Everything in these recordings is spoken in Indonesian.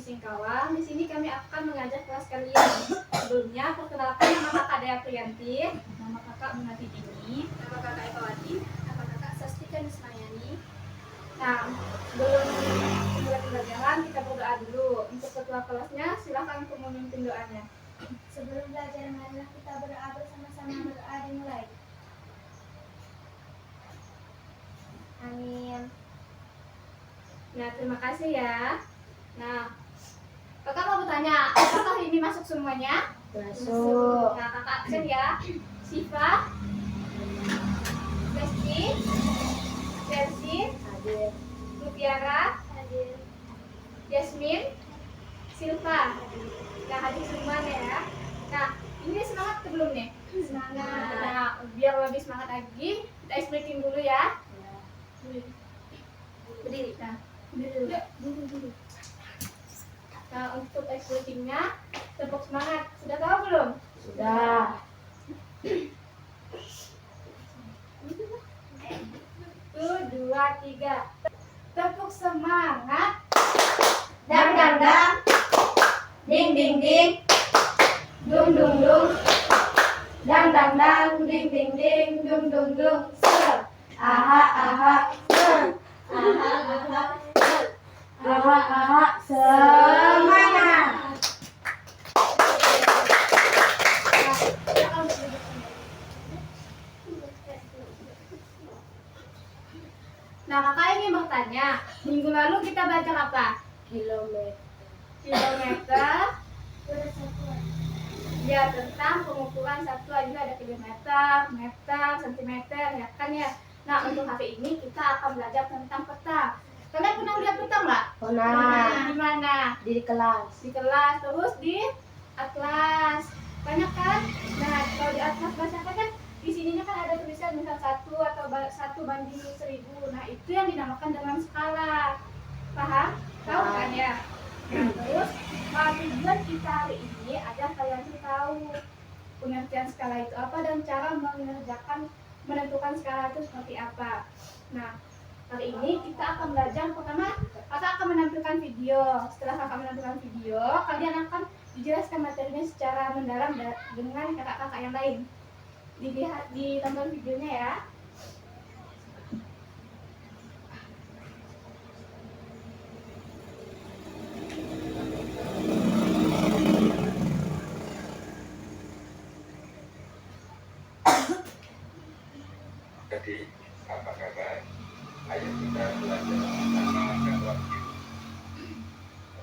Singkawang. Di sini kami akan mengajar kelas kalian. Sebelumnya, perkenalkan nama kakak Dea Priyanti, nama kakak Munati Dini, nama kakak Ekawati, nama kakak Sastika Nismayani. Nah, sebelum mulai pembelajaran kita berdoa dulu. Untuk ketua kelasnya, silakan untuk memimpin doanya. Sebelum belajar, marilah kita berdoa bersama-sama. Berdoa dimulai. Amin. Nah, terima kasih ya. Nah, kakak mau bertanya, apakah ini masuk semuanya? Masuk. Nah, kakak absen ya. Siva, Besti, Chelsea, Hadir. Mutiara, Hadir. Yasmin, Silva. Nah, hadir semuanya ya. Nah, ini semangat atau belum nih? Semangat. Nah, biar lebih semangat lagi, kita ice breaking dulu ya. Berdiri. Nah, dulu. Nah, untuk ice breakingnya, tepuk semangat. Sudah tahu belum? Sudah. Tuh, 2, 3. Tepuk semangat. Dang dang dang. Ding ding ding. Dung dung dung. Dang dang dang. Ding ding ding. Dung dung dung. Ser. Aha aha. Aha aha. Aha aha. Semangat. Nah, kakak ingin bertanya, minggu lalu kita belajar apa? Kilometer. Kilometer. Ya, tentang pengukuran satuan, juga ada kilometer, meter, sentimeter, ya kan ya. Nah, untuk hari ini kita akan belajar tentang peta. Kalian pernah lihat peta nggak? Pernah. Di mana? Di kelas. Di kelas, terus di atlas. Banyak kan? Nah, kalau di atlas baca kan di sininya kan ada tulisan misal 1 atau 1/1000. Nah, itu yang dinamakan dengan skala. Paham? Tahu kan ya? Nah, terus tujuan kita hari ini agar kalian tahu pengertian skala itu apa dan cara menentukan skala itu seperti apa. Nah, hari ini kita akan belajar. Pertama, kakak akan menampilkan video. Setelah kakak menampilkan video, kalian akan dijelaskan materinya secara mendalam dengan kakak-kakak yang lain. Ditonton videonya ya. Jadi, apa kabar? Ayo kita belajar bersama waktu.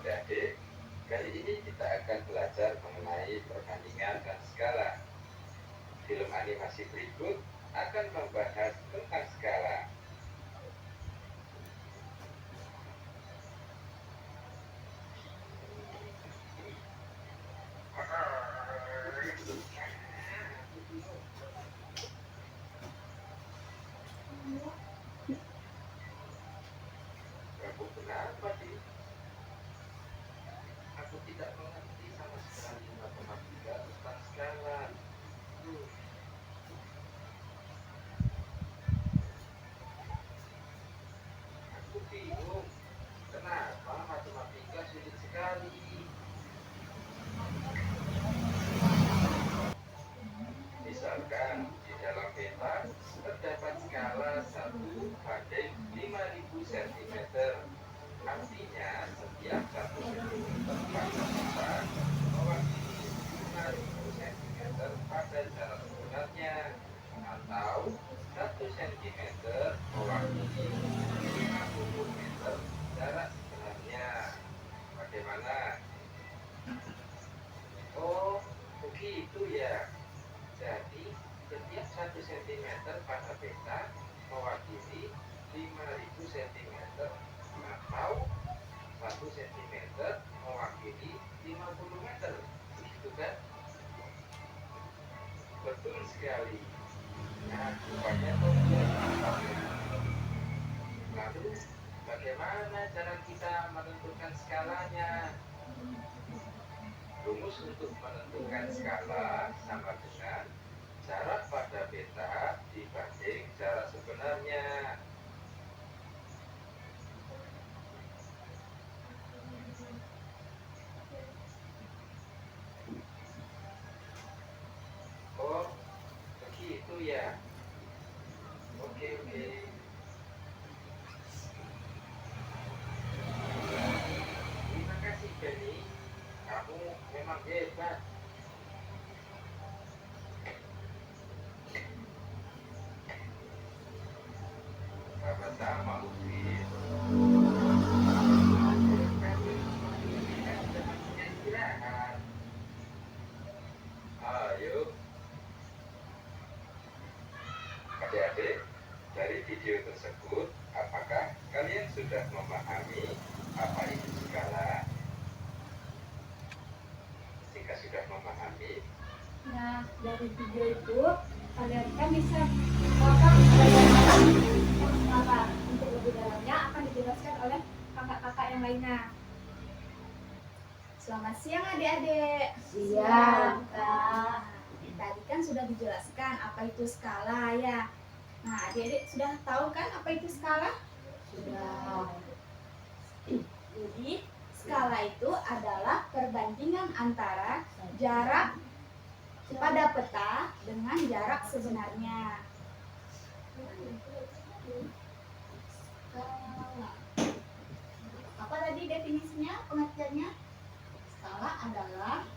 Adik-adik, kali ini kita akan belajar mengenai perbandingan dan skala. Film animasi berikut akan membahas tentang skala. Kamu kenapa, Di? Aku tidak mengerti sama sekali matematika tentang skala. Aku bingung, kenapa matematika sulit sekali? Misalkan di dalam peta terdapat skala 1/5000 cm. Artinya setiap 1 cm pada peta mewakili 5000 cm pada jarak sebenarnya, atau 1 cm mewakili 50 meter jarak sebenarnya. Bagaimana? Oh, begitu ya. Jadi, setiap 1 cm pada peta mewakili 5000 cm, atau 1 cm mewakili 50 meter. Begitu kan? Betul sekali. Nah, rupanya lalu, bagaimana cara kita menentukan skalanya? Rumus untuk menentukan skala sama dengan jarak pada peta dibanding jarak sebenarnya. Sama-sama, Upin. Istirahat. Ayo, adik-adik, dari video tersebut, apakah kalian sudah memahami apa itu skala? Jika sudah memahami, Nah, dari video itu kalian kan bisa melakukan bagaimana skala. Untuk lebih dalamnya akan dijelaskan oleh kakak-kakak yang lainnya. Selamat siang adik-adik. Siang, Kak. Tadi kan sudah dijelaskan apa itu skala ya. Nah, adik-adik sudah tahu kan apa itu skala? Sudah. Jadi, skala itu adalah perbandingan antara jarak pada peta dengan jarak sebenarnya. Skala. Apa tadi definisinya, pengertiannya? Skala adalah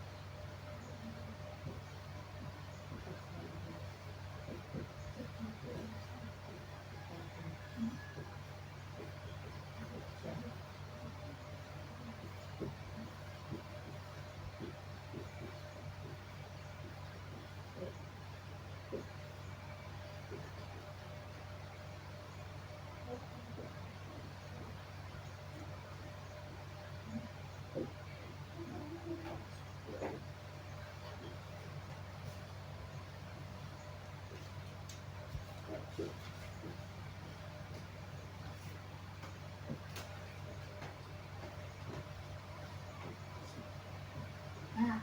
Nah,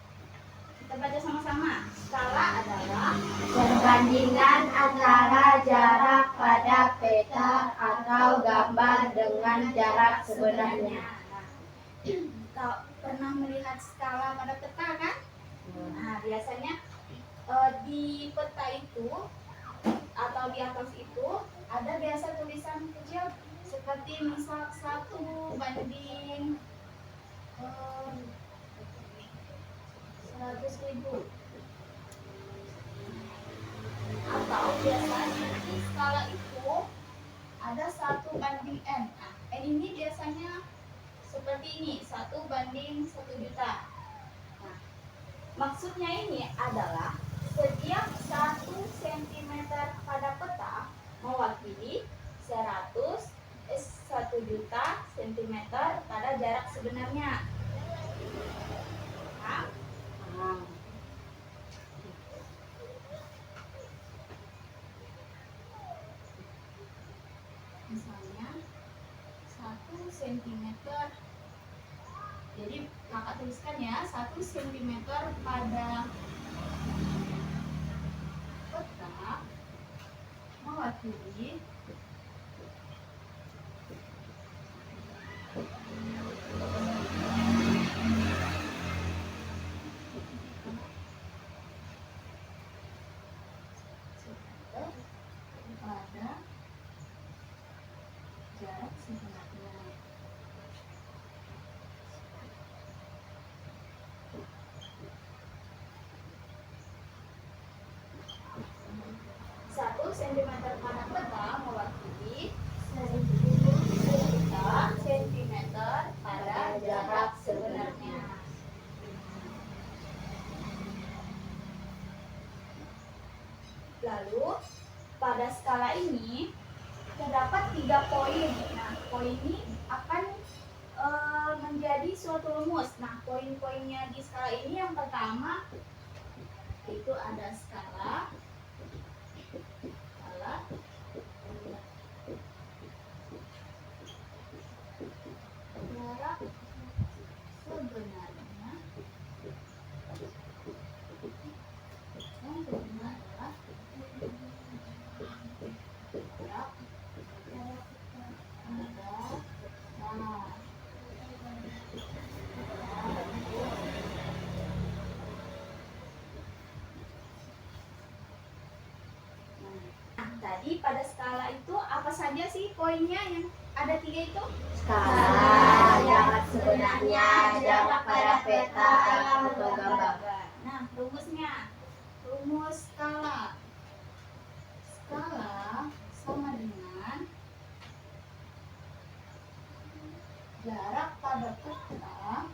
kita baca sama-sama. Skala adalah Perbandingan antara jarak pada peta atau gambar dengan jarak sebenarnya. Kau pernah melihat skala pada peta kan? Nah, biasanya di peta itu atau di atas itu ada biasa tulisan kecil seperti misal 1/100.000 atau biasanya di skala itu ada 1/n. Nah, n ini biasanya seperti ini, 1/1 juta. Nah, maksudnya ini adalah setiap 1 cm pada peta mewakili 1 juta cm pada jarak sebenarnya. Nah, misalnya 1 cm, jadi kakak tuliskan ya, 1 cm pada peta mewakili 1 pada jarak sebenarnya. Satu sentimeter pada peta mewakili 1 juta sentimeter pada jarak sebenarnya. Lalu pada skala ini terdapat 3 poin. Nah, poin ini akan menjadi suatu rumus. Nah, poin-poinnya di skala ini yang pertama itu ada skala jarak sebenarnya. Yang kedua adalah jarak pada tadi pada skala itu apa saja sih poinnya yang ada 3 itu? Skala, jarak sebenarnya, jarak pada peta atau gambar. Nah, rumusnya. Rumus skala. Skala sama dengan jarak pada peta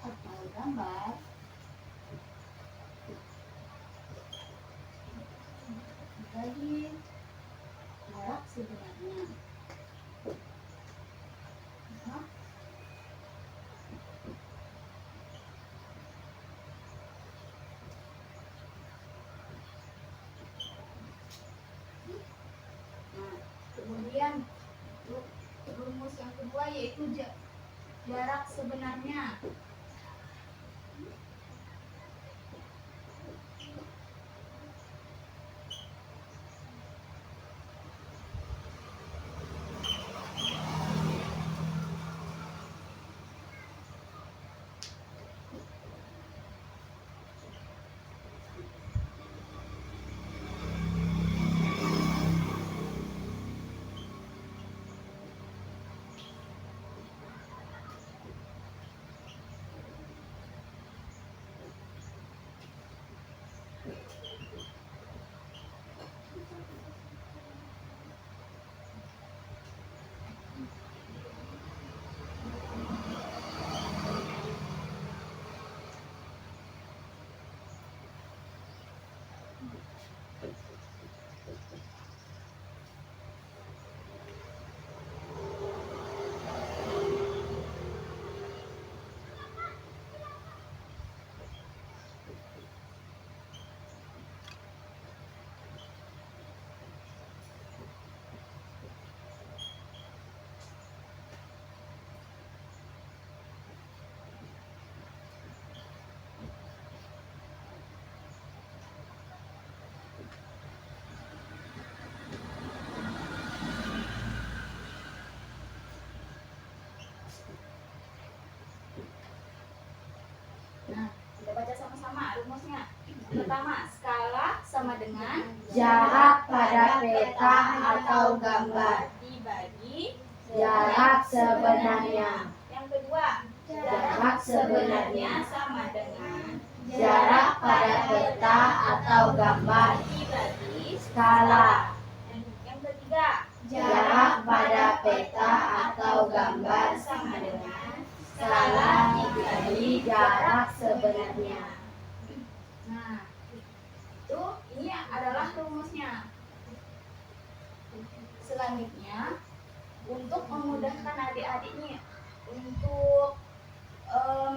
atau gambar bagi jarak sebenarnya. Nah, kemudian rumus yang kedua yaitu jarak sebenarnya. Nah, kita baca sama-sama rumusnya. Pertama, skala sama dengan Jarak pada peta atau gambar dibagi jarak sebenarnya. Yang kedua, Jarak sebenarnya sama dengan jarak pada peta atau gambar dibagi skala. Yang ketiga, Jarak pada peta atau gambar sama dengan skala dibagi jarak sebenarnya. Nah, itu ini adalah rumusnya. Selanjutnya, untuk memudahkan adik-adik untuk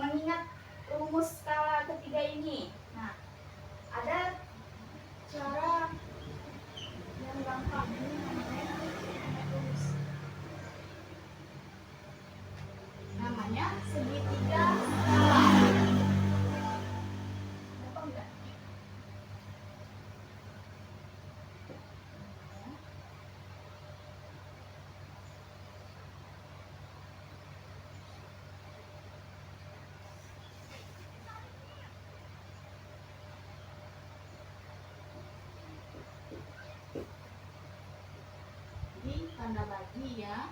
mengingat rumus skala ketiga ini. Nah, ada cara yang gampang ini namanya segitiga skala. Gampang nggak? Jadi tanda bagi ya.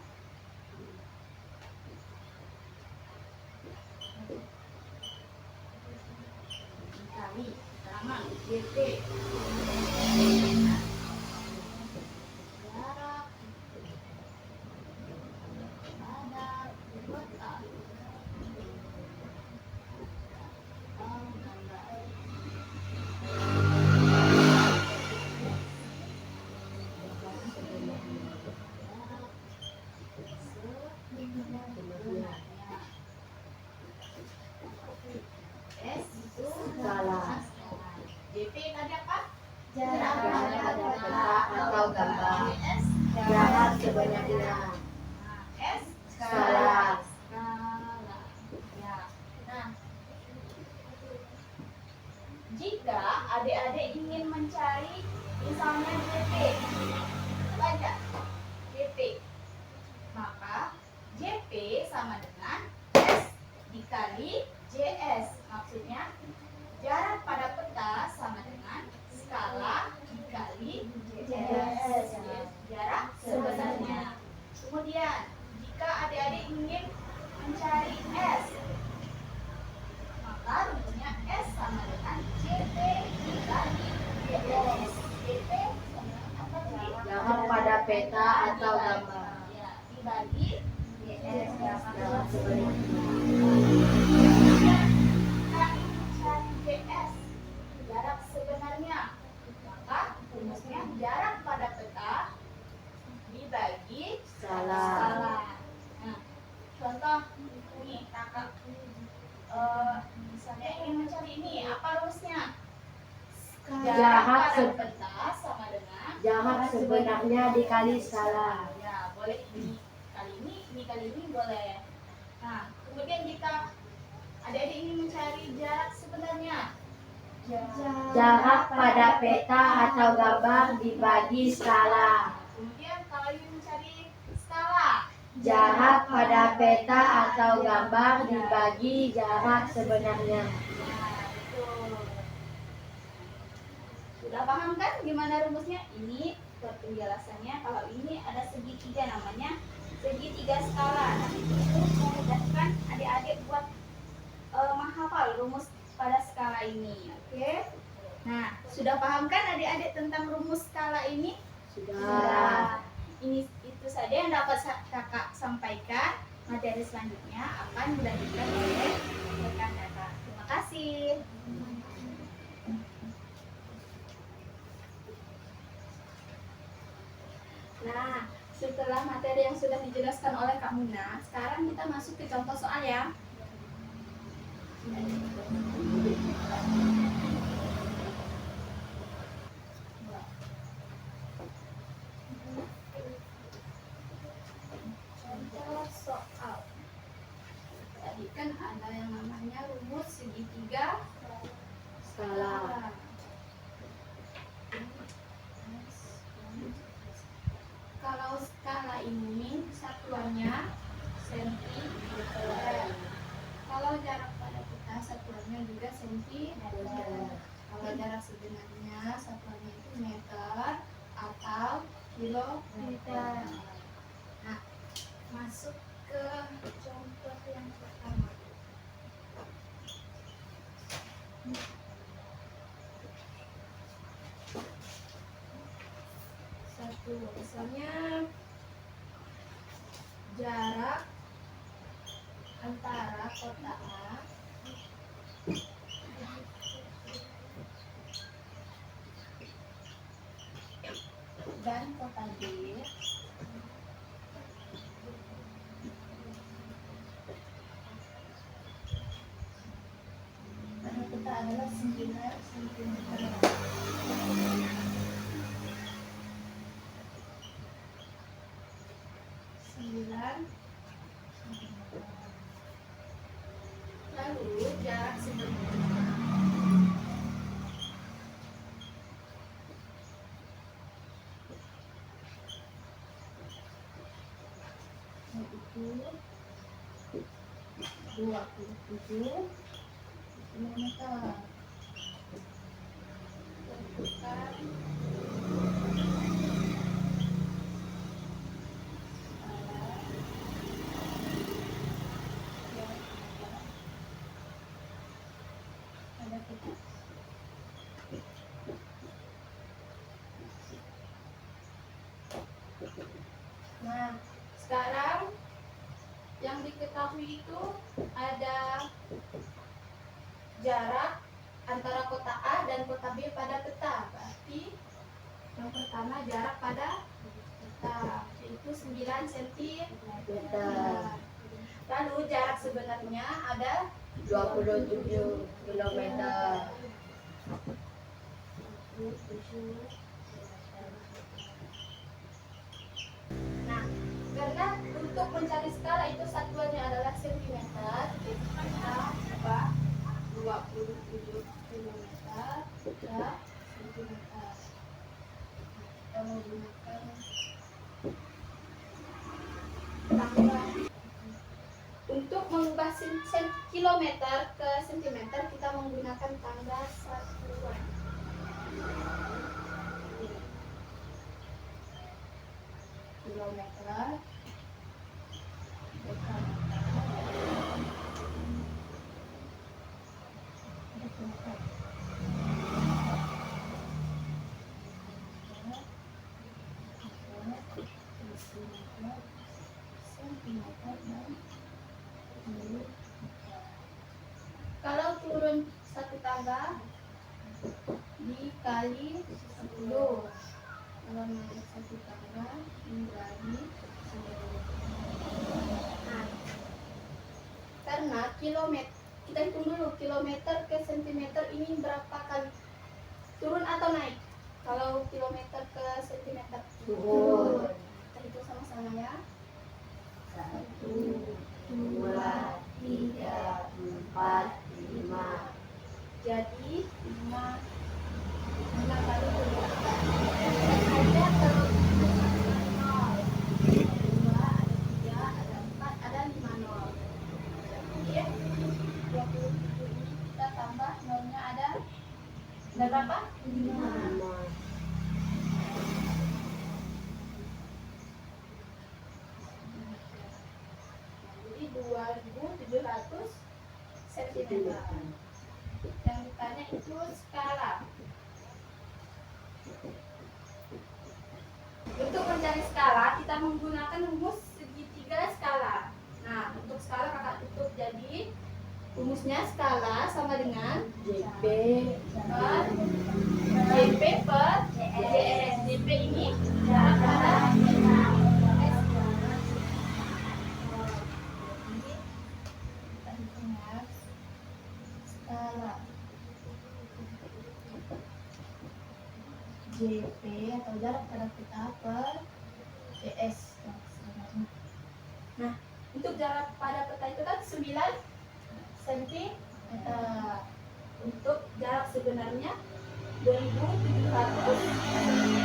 Dikali keterangan GP jarak pada peta atau gambar. S itu Skala. JP tadi apa? Jarak pada peta atau gambar S jarak sebenarnya. Nah, S Skala. skala. Ya. Nah, jika adik-adik ingin mencari misalnya JP, baca JP, maka JP sama dengan S dikali JS. Maksudnya jarak pada peta sama dengan skala dikali JS, jarak sebenarnya. Kemudian jika adik-adik ingin mencari S. Maka rumusnya S sama dengan CT dibagi GS. CT sama apa tadi? Jarak pada peta atau gambar. Ya, dibagi GS. Jarak sebenarnya. Kami mencari GS, jarak sebenarnya. Maka rumusnya jarak pada peta dibagi Skala. skala. Nah, contoh nih kakak, misalnya ingin mencari ini, apa rumusnya? Jarak pada se- peta sama dengan Jarak sebenarnya dikali skala. ya, boleh ini kali ini boleh. Nah, kemudian jika adik-adik ingin mencari jarak sebenarnya, Jarak pada peta atau gambar dibagi skala. kemudian kalau ingin mencari skala, Jarak pada peta atau gambar dibagi jarak sebenarnya. nah, betul. Sudah paham kan gimana rumusnya? Ini penjelasannya. Kalau ini ada segitiga, namanya segitiga skala. Nah, itu memudahkan adik-adik buat menghafal rumus pada skala ini. Oke? Nah, sudah paham kan adik-adik tentang rumus skala ini? Sudah. Ini itu saja yang dapat kakak sampaikan. Materi selanjutnya akan dilanjutkan oleh rekan kakak. Terima kasih. Nah, setelah materi yang sudah dijelaskan oleh Kak Muna, sekarang kita masuk ke contoh soal ya. Contoh soal. Tadi kan ada yang namanya rumus segitiga Skala. Kalau skala ini satuannya sentimeter. Kalau jarak pada peta satuannya juga sentimeter. Kalau jarak sebenarnya satuannya itu meter atau kilometer. Nah, masuk ke contoh yang pertama. Satu, misalnya jarak antara kota A dan kota B karena kita adalah 9 cm. Lalu jarak sebenarnya yaitu 27 kilometer. Tentukan ada peta. Nah, sekarang yang diketahui itu ada jarak antara kota A dan kota B pada peta. Berarti yang pertama jarak pada peta yaitu 9 cm. Lalu jarak sebenarnya ada 27 kilometer. Nah, karena untuk mencari skala itu satuannya adalah sentimeter, jadi kita ubah 27 kilometer ke sentimeter. Kita menggunakan tanggal. Untuk mengubah kilometer ke sentimeter kita menggunakan tanggal satuan. Kilometer, dekameter, desimeter, sentimeter, dan milimeter. Kalau turun satu tangga dikali 10. Kalau naik satu tangga dibagi 10. Nah, karena kilometer, kita hitung dulu kilometer ke sentimeter ini berapa kali turun atau naik. Kalau kilometer ke sentimeter Turun. kita hitung sama-sama ya. 1, 2, 3, 4, 5. Jadi 5 kali turun. Ada kalau 0, 2, ada 3, ada 4, ada 5 nol. Jadi 27 ini kita tambah nolnya ada berapa? 5. Jadi 2700 cm. Yang ditanya itu skala. Untuk mencari skala kita menggunakan rumus segitiga skala. Nah, untuk skala kakak tutup, jadi rumusnya skala sama dengan JP per JP per JS. JP ini jarak pada S. Jadi kita hitung ya. Skala JP atau jarak pada peta per JS. Nah, untuk jarak pada peta itu kan 9 cm. Untuk jarak sebenarnya 2700 cm.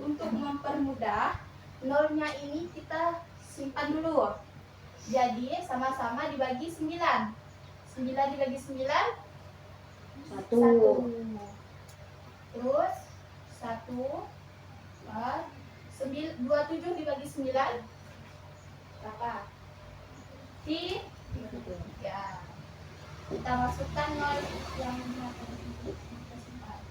Untuk mempermudah, nolnya ini kita simpan dulu. Jadi sama-sama dibagi 9. 9 dibagi 9 1. 1. Terus 1 per 27 dibagi 9 berapa? 3. Ya. Kita masukkan nol yang kita simpan.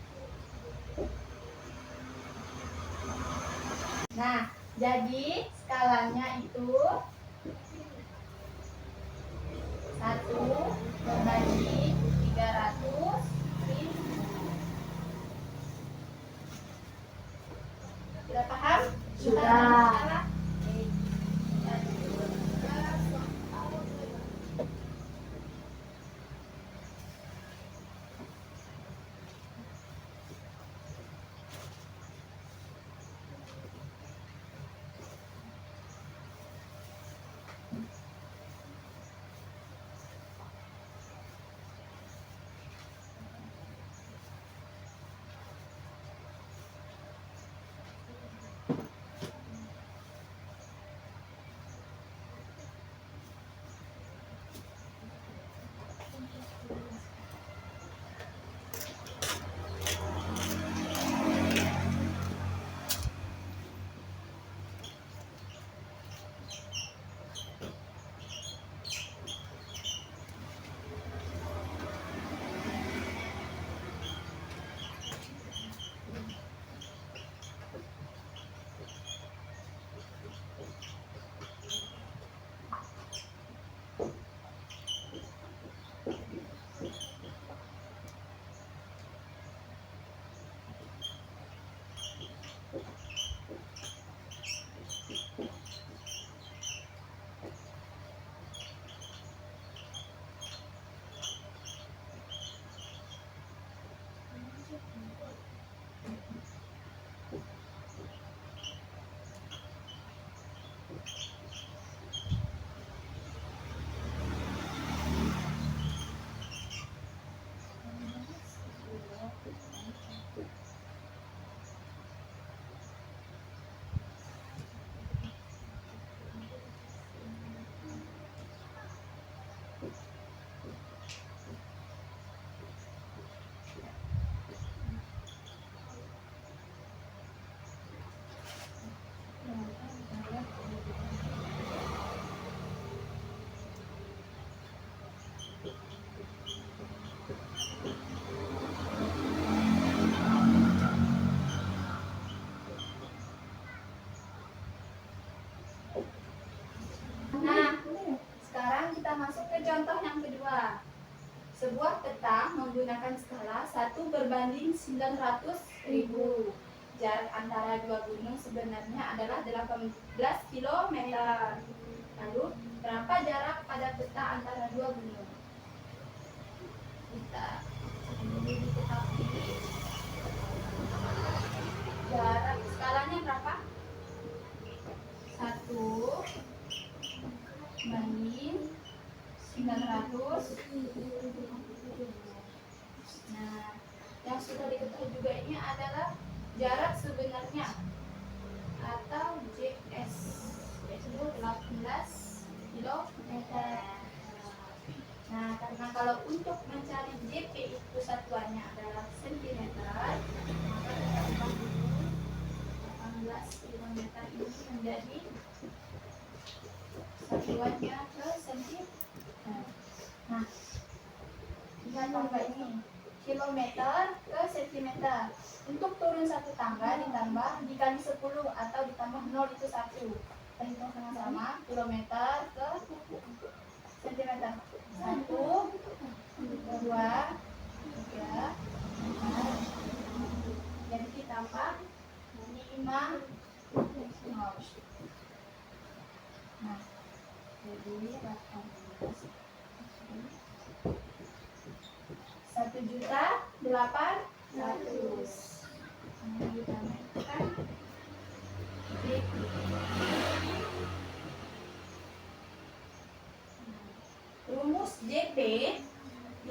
Nah, jadi skalanya itu 1 membagi 300 ribu. Sudah paham? Sudah. Skala? Oke. 1/900.000. Jarak antara dua gunung sebenarnya adalah 18 kilometer. Lalu, berapa jarak pada peta antara dua gunung? Kita dulu diketahui. Jarak skalanya berapa? 1/900. Nah, yang sudah diketahui juga ini adalah jarak sebenarnya atau JS, yaitu 18 kilometer. Nah, karena kalau untuk mencari JP itu satuannya adalah sentimeter, maka kita ubah dulu 18 kilometer ini menjadi satuannya ke sentimeter. Nah, kita tambah ini kilometer ke sentimeter. Untuk turun satu tangga ditambah dikali 10 atau ditambah 0 itu 1. Kita hitung sama-sama. Kilometer ke sentimeter. 1, 2, 3, 4. Jadi ditambah 5, 0. Nah, jadi 18. 1.800.000. Ini kita mainkan JP. Rumus JP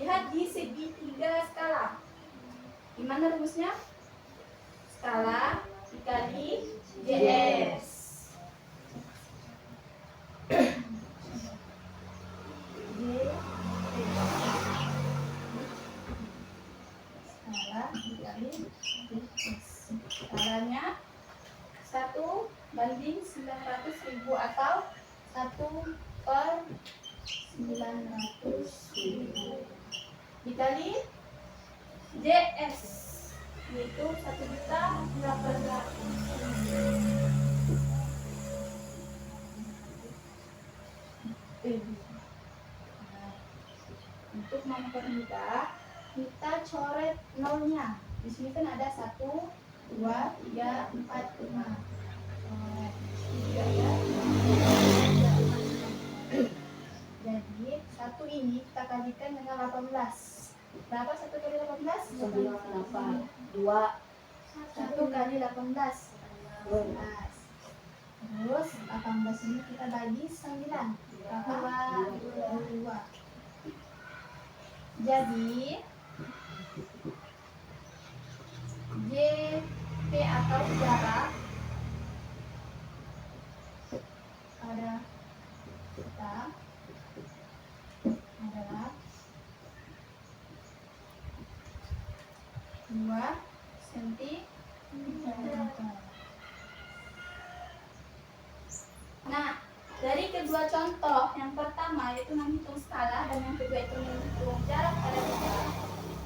lihat di segitiga skala. Gimana rumusnya? Skala dikali JS. Skala dikali JS. Skalanya 1/900.000 atau 1/900.000 dikali JS, yaitu 1.800.000. Untuk mempermudah, kita coret nolnya. Di sini kan ada 1, 2, 3, 4, 5. Jadi 1 ini kita kalikan dengan 18. Berapa 1 kali 18? 8. 2. 1 kali 18. 12. Terus 18 ini kita bagi 9. Berapa? 2. Jadi JP atau jarak pada kita adalah 2 cm. Nah, dari kedua contoh, yang pertama yaitu menghitung skala dan yang kedua itu menghitung jarak pada kita.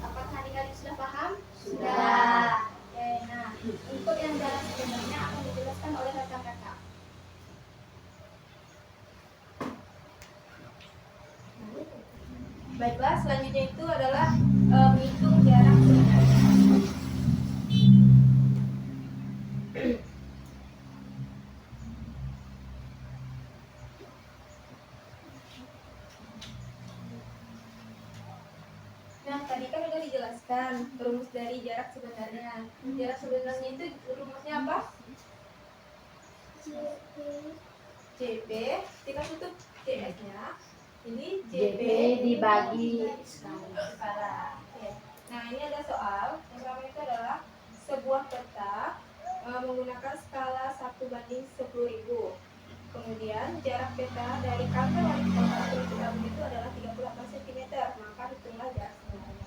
Apakah adik-adik sudah paham? Sudah. Oke, nah untuk yang jarak sebenarnya akan dijelaskan oleh rekan kakak. Baiklah, selanjutnya itu adalah menghitung jarak sebenarnya. Nah, tadi kan udah dijelaskan rumus dari jarak sebenarnya. Jarak sebenarnya itu rumusnya apa? JP, kita tutup JS-nya. Ini JP dibagi skala. Oke. Nah, ini ada soal. Yang pertama itu adalah sebuah peta menggunakan skala 1/10.000. Kemudian jarak peta dari kantor wali kota ke Citarum itu adalah 38 cm. Maka hitunglah jarak sebenarnya.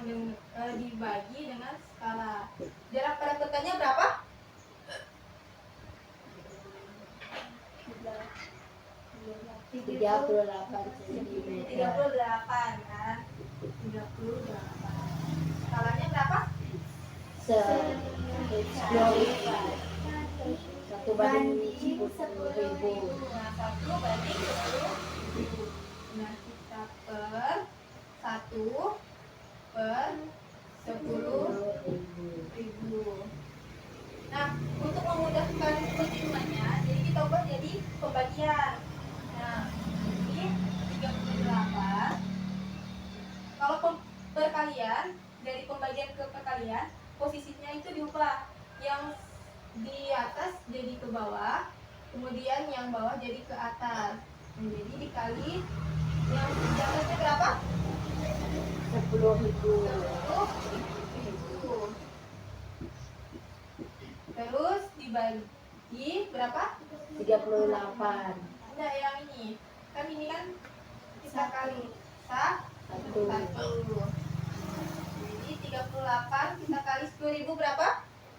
dibagi dengan skala. Jarak pada petanya berapa? 38 cm. 38 kan? 38. Skalanya berapa? 1/10.000. Nah, 1/10.000. Nah, kita per 1/10.000. Nah, untuk memudahkan penghitungannya, jadi kita ubah jadi pembagian. Nah, ini 38. Kalau perkalian, dari pembagian ke perkalian, posisinya itu diubah. Yang di atas jadi ke bawah, kemudian yang bawah jadi ke atas. Nah, jadi dikali yang di atasnya berapa? 10.000. 10.000. Terus dibagi berapa? 38. Enggak, yang ini. Kan ini kan kita kali satu. Jadi 38 kita kali 10.000 berapa?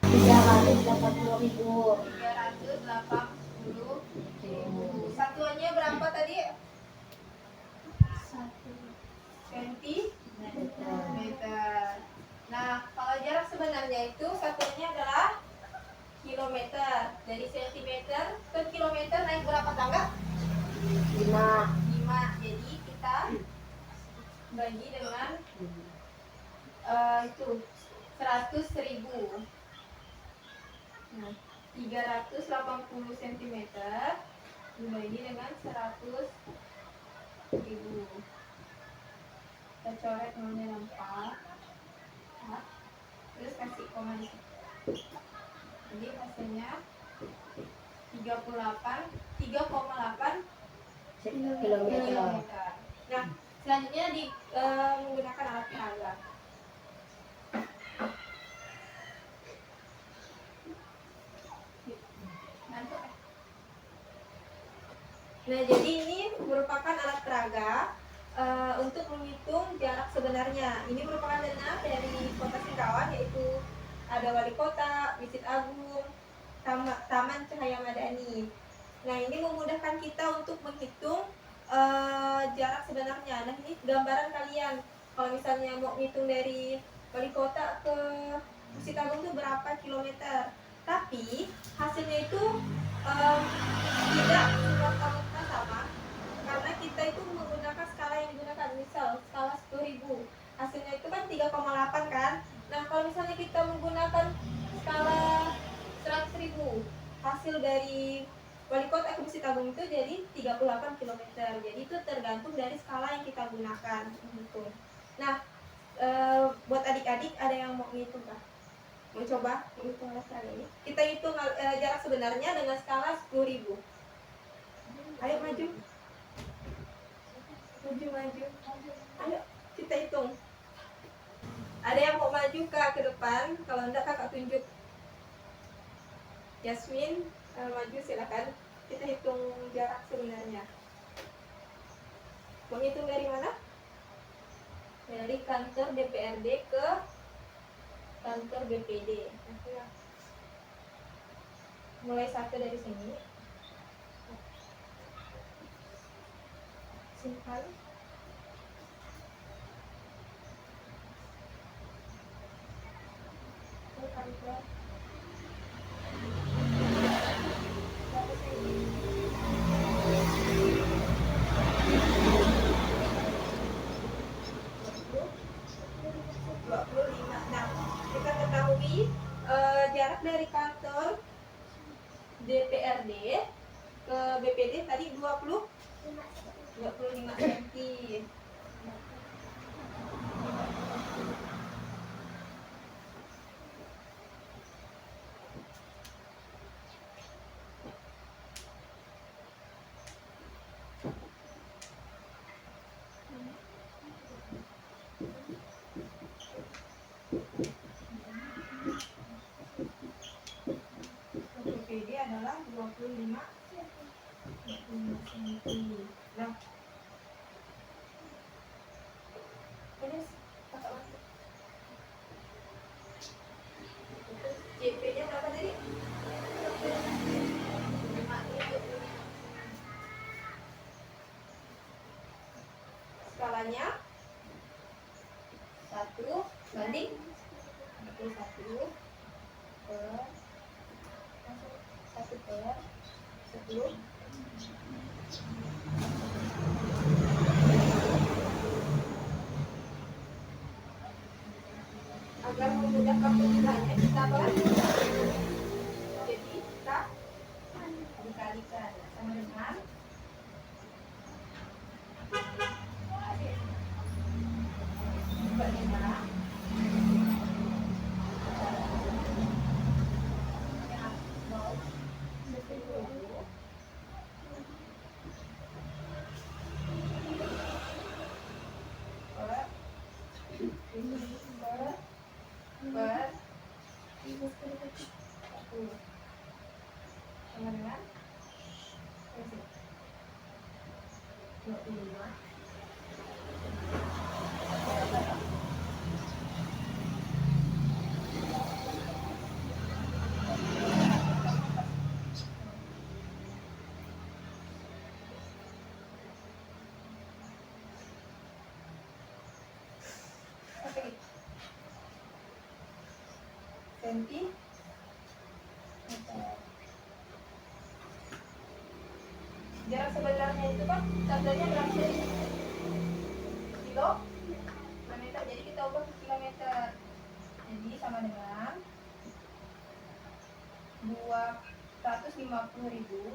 380.000. 380.000. Satuannya berapa tadi? Sentimeter. Nah, kalau jarak sebenarnya itu satuannya adalah kilometer. Dari sentimeter ke kilometer naik berapa tangga? 5. 5. Jadi kita bagi dengan itu 100.000. Nah, 380 cm dibagi dengan 100.000. Kita coret nolnya 4. Nah, terus kasih koma di situ. Jadi hasilnya 3,8 kilometer. Nah, selanjutnya menggunakan alat peraga. Nah, jadi ini merupakan alat peraga untuk menghitung jarak sebenarnya. Ini merupakan dana dari Kota Singkawang, yaitu ada Wali Kota, Masjid Agung, Taman Cahaya Madani. Nah, ini memudahkan kita untuk menghitung jarak sebenarnya. Nah, ini gambaran kalian. Kalau misalnya mau menghitung dari Wali Kota ke Masjid Agung itu berapa kilometer. Tapi hasilnya itu tidak serta-merta sama, karena kita itu menggunakan skala yang digunakan. Misal skala 10.000, hasilnya itu kan 3,8 kan. Nah, kalau misalnya kita menggunakan skala 100.000, hasil dari Wali Kota ke Masjid Agung itu jadi 38 km. Jadi itu tergantung dari skala yang kita gunakan menghitung. Nah, buat adik-adik ada yang mau menghitung kah? Mau coba menghitung skala ini? Kita hitung jarak sebenarnya dengan skala 10.000. Ayo maju. Maju. Ayo kita hitung. Ada yang mau maju kak ke depan? Kalau enggak kakak tunjuk. Yasmin, maju silakan. Kita hitung jarak sebenarnya. Menghitung dari mana? Dari kantor DPRD ke kantor BPD. Mulai satu dari sini. Simpan. Ke kantor. Jarak dari kantor DPRD ke BPD tadi 25 cm. BPD adalah 25 cm. Nah, terus kakak masuk. Skalanya 1 banding 1 per 10. Agar memudahkan penggunaannya kita bagi. Jadi kita dikalikan sama dengan bagaimana per 10 sama dengan 25. Senti jarak sebenarnya itu kan tandanya berapa sih? Kilometer, jadi kita ubah ke kilometer, jadi sama dengan 250.000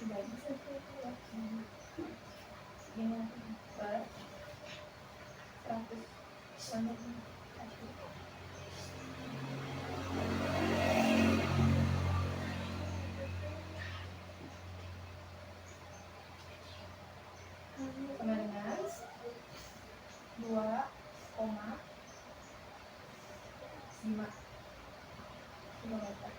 dibagi dengan per 100 sama dengan 2,5 kilometer.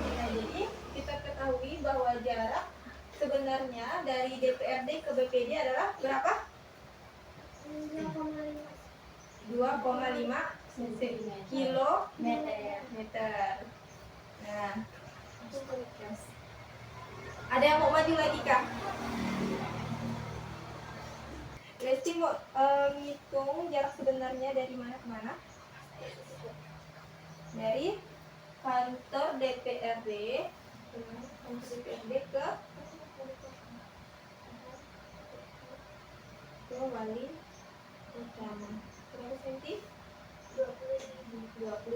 Nah, jadi kita ketahui bahwa jarak sebenarnya dari DPRD ke BPD adalah berapa? 2,5 kilometer. Nah, ada yang mau maju lagi kak? Lesti mau ngitung jarak sebenarnya dari mana ke mana? Dari kantor DPRD ke Wali Utama. Berapa senti? 20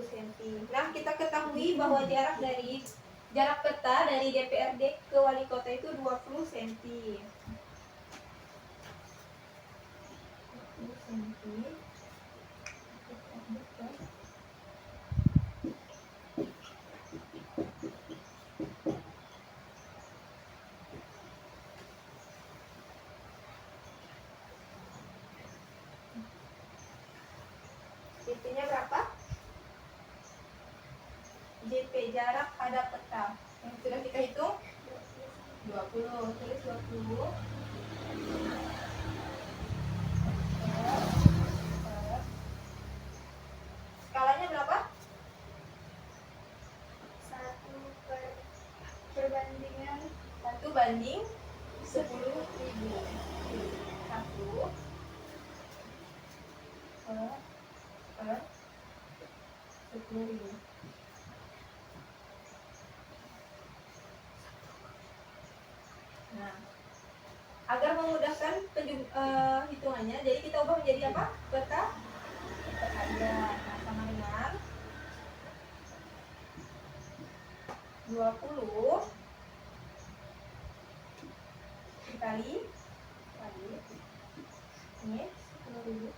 senti. Nah, kita ketahui bahwa jarak peta dari DPRD ke wali kota itu 20 senti. 20 senti. JP-nya berapa? JP jarak pada peta yang sudah kita hitung 20. Tulis 20 skalanya berapa? 1 banding 10.000. 1 per 10.000. Nah, agar memudahkan hitungannya, jadi kita ubah menjadi apa? Peta aja. Nah, sama dengan 20 dikali ini 10.000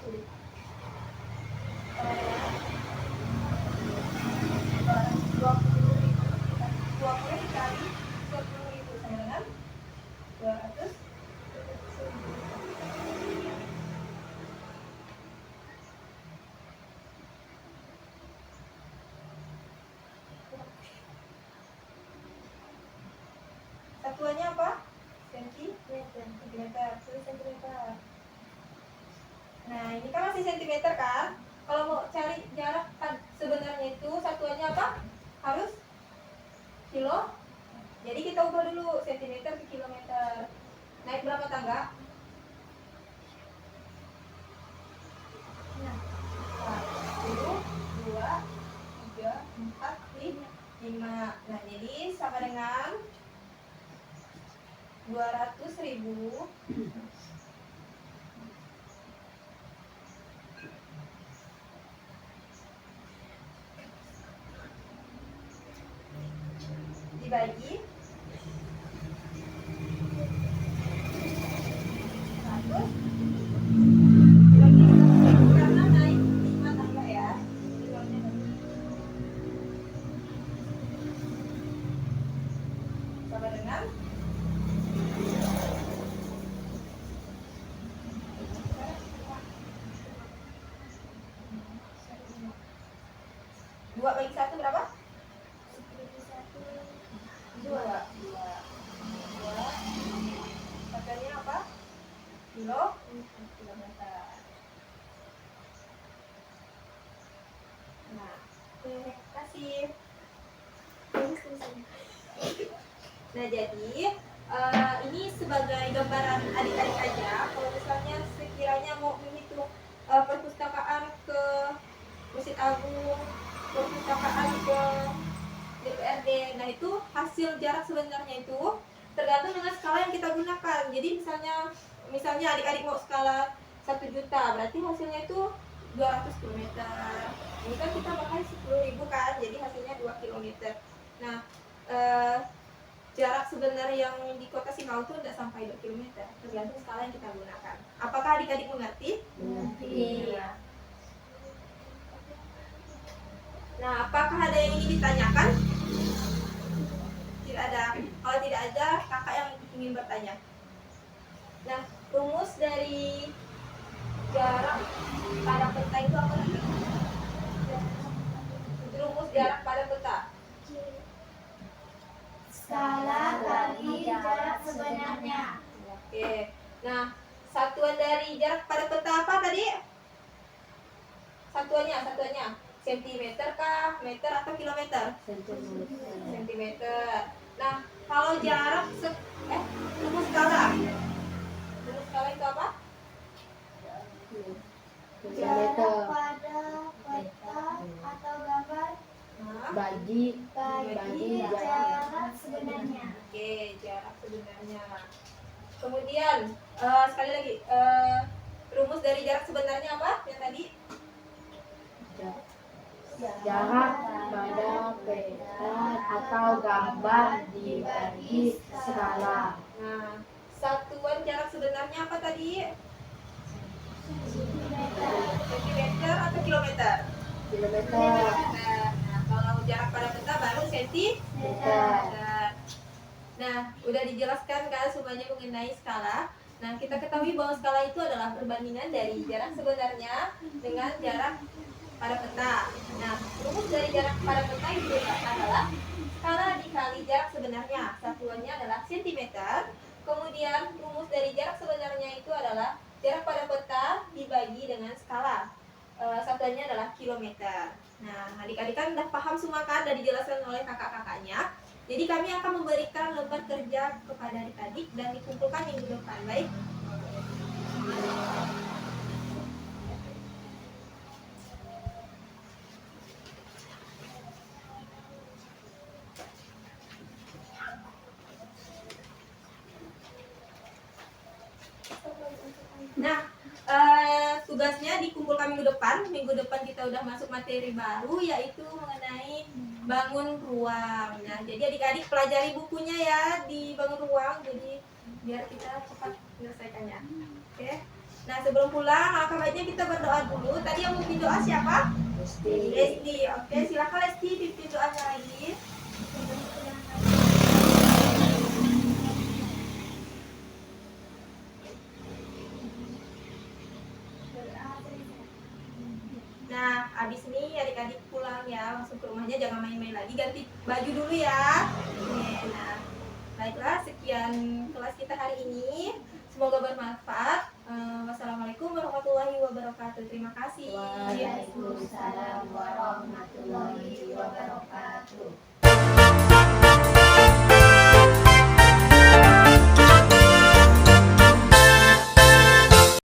sulit. 20 dikali 10.000 sama dengan 200. Satuannya apa? Sentimeter. Tulis sentimeter. Nah, ini kan masih sentimeter kan? Kalau mau cari jarak sebenarnya itu satuannya apa? Harus kilo. Jadi kita ubah dulu sentimeter ke kilometer. Naik berapa tangga? 1, 2, 3, 4, 5. Nah, jadi sama dengan 200.000 dibagi 100 dibagi 100 karena naik 5 tangga ya. Sama dengan 2 bagi 1 berapa? 2. Satuannya apa? Kilometer. Nah, terima kasih. Nah, jadi ini sebagai gambaran adik-adik aja. Kalau misalnya sekiranya mau menghitung perpustakaan ke Masjid Agung, perpustakaan ke DPRD, nah itu hasil jarak sebenarnya itu tergantung dengan skala yang kita gunakan. Jadi misalnya adik-adik mau skala 1 juta, berarti hasilnya itu 200 km. Ini kan kita pakai 10.000 kan, jadi hasilnya 2 km. Nah, jarak sebenarnya yang di kota Singkau itu tidak sampai 2 km, tergantung skala yang kita gunakan. Apakah adik-adik mengerti? Mengerti. Nah, apakah ada yang ingin ditanyakan? Tidak ada. Kalau tidak ada, kakak yang ingin bertanya. Nah, rumus dari jarak pada peta itu apa lagi? Rumus jarak pada peta. Skala kali jarak sebenarnya. Oke. Nah, satuan dari jarak pada peta apa tadi? Satuannya. Sentimeter kah, meter atau kilometer? Sentimeter. Nah, kalau jarak rumus skala. Rumus skala itu apa? Jarak pada peta atau gambar Nah, bagi jarak sebenarnya. oke, jarak sebenarnya. Kemudian sekali lagi rumus dari jarak sebenarnya apa? Yang tadi? jarak pada peta atau gambar dibagi skala. Nah, satuan jarak sebenarnya apa tadi? Sentimeter atau kilometer? Kilometer. Nah, kalau jarak pada peta baru Meter. Nah, udah dijelaskan kan semuanya mengenai skala. Nah, kita ketahui bahwa skala itu adalah perbandingan dari jarak sebenarnya dengan jarak pada peta. Nah, rumus dari jarak pada peta itu adalah skala dikali jarak sebenarnya. Satuannya adalah sentimeter. Kemudian rumus dari jarak sebenarnya itu adalah jarak pada peta dibagi dengan skala. Satuannya adalah kilometer. Nah, adik-adik kan udah paham semua kan, udah dijelaskan oleh kakak-kakaknya. Jadi kami akan memberikan lembar kerja kepada adik-adik dan dikumpulkan minggu depan. Baik? Nah, tugasnya dikumpulkan minggu depan. Minggu depan kita udah masuk materi baru, yaitu mengenai bangun ruang. Nah, jadi adik-adik pelajari bukunya ya di bangun ruang. Jadi biar kita cepat menyelesaikannya. Oke? Nah, sebelum pulang, alangkah baiknya kita berdoa dulu. Tadi yang memimpin doa siapa? Lesti. Oke, silakan Lesti pimpin doanya lagi. Nah, abis ini adik-adik pulang ya, langsung ke rumahnya, jangan main-main lagi, ganti baju dulu ya. Oke, nah, baiklah, sekian kelas kita hari ini. Semoga bermanfaat. Wassalamualaikum warahmatullahi wabarakatuh. Terima kasih. Waalaikumsalam warahmatullahi wabarakatuh.